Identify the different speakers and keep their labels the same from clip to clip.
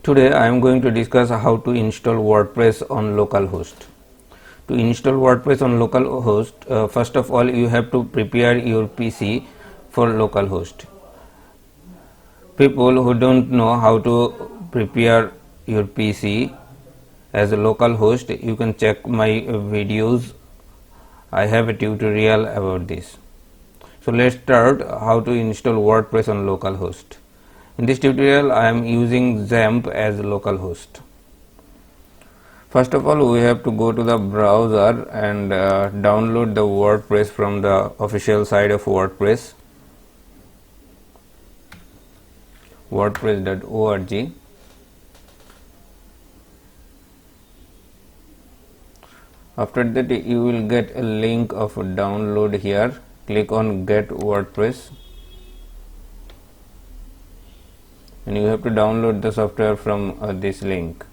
Speaker 1: Today I am going to discuss how to install WordPress on localhost. To install WordPress on localhost, first of all you have to prepare your PC for localhost. People who don't know how to prepare your PC as a localhost, you can check my videos. I have a tutorial about this. So let's start how to install WordPress on localhost. In this tutorial I am using Xampp as localhost. First of all, we have to go to the browser and download the WordPress from the official site of WordPress, wordpress.org. After that you will get a link of download here. Click on get WordPress and you have to download the software from this link.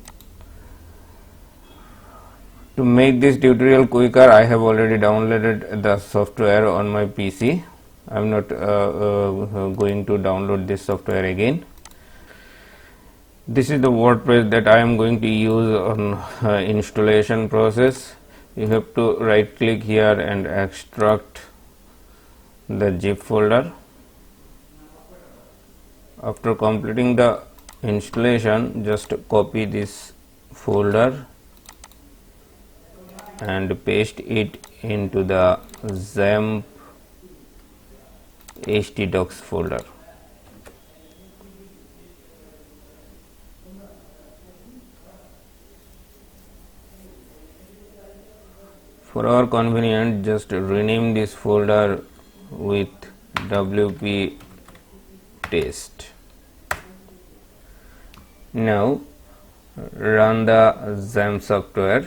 Speaker 1: To make this tutorial quicker, I have already downloaded the software on my PC. I am not going to download this software again. This is the WordPress that I am going to use on installation process. You have to right click here and extract the zip folder. After completing the installation, just copy this folder and paste it into the Xampp htdocs folder. For our convenience, just rename this folder with wp test. Now run the Xampp software.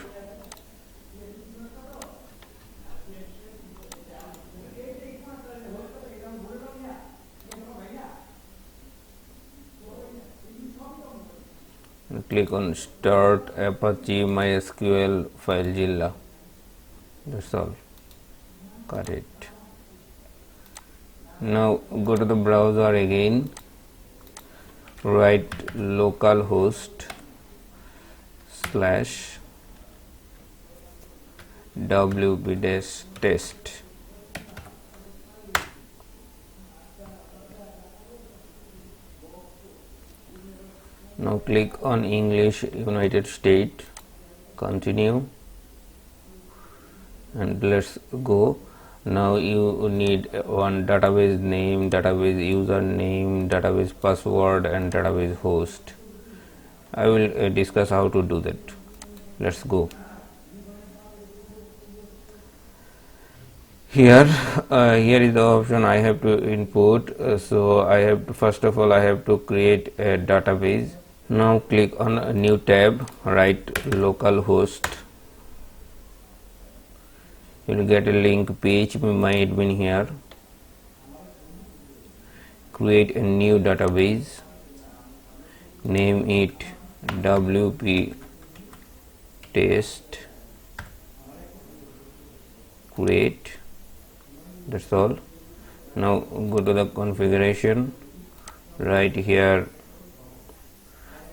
Speaker 1: Click on start Apache MySQL FileZilla. That's all. Got it. Now go to the browser again, write localhost / wp-test. Now click on English United States, continue, and let's go. Now you need one database name, database username, database password and database host. I will discuss how to do that. Let's go. Here is the option I have to input. So I have to, first of all I have to create a database. Now click on a new tab, write localhost. You will get a link phpMyAdmin here. Create a new database, name it wp test, create. That's all. Now go to the configuration, write here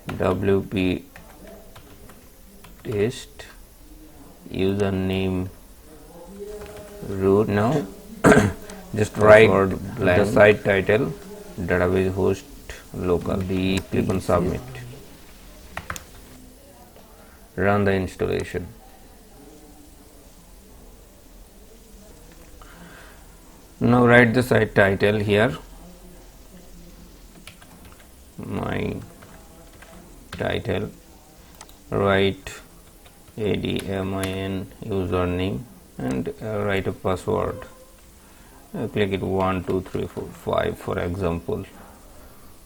Speaker 1: wp test, username root. Now just write the site title, database host local. Click on submit. Run the installation. Now write the site title here, my title, write admin username and write a password. Click it 1 2 3 4 5 for example.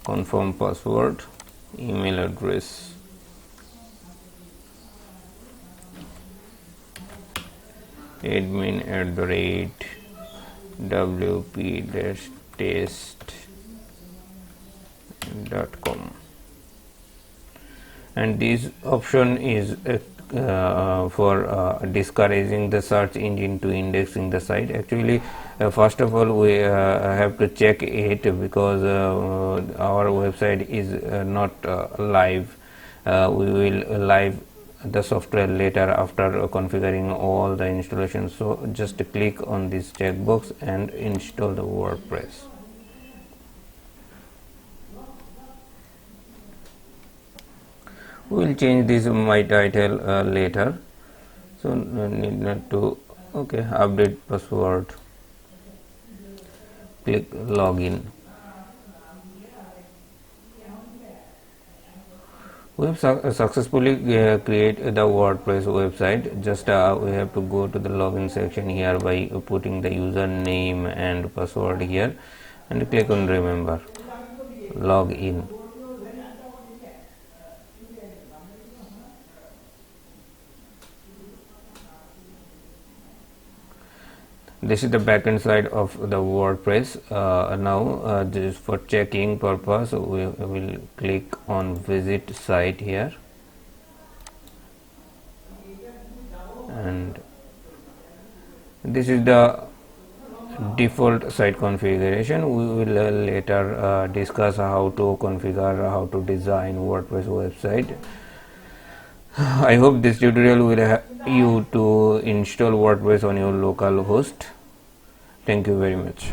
Speaker 1: Confirm password, email address, admin@wp-test.com. and this option is for discouraging the search engine to indexing the site. Actually first of all we have to check it because our website is not live we will live the software later after configuring all the installations. So just click on this checkbox and install the WordPress. We will change this my title later, so no need not to. Okay, update password, click login. We have successfully created the WordPress website. Just we have to go to the login section here by putting the username and password here and click on remember, log in. This is the backend side of the WordPress. Now just for checking purpose, we will click on visit site here, and this is the default site configuration. We will later discuss how to configure, how to design WordPress website. I hope this tutorial will help you to install WordPress on your local host. Thank you very much.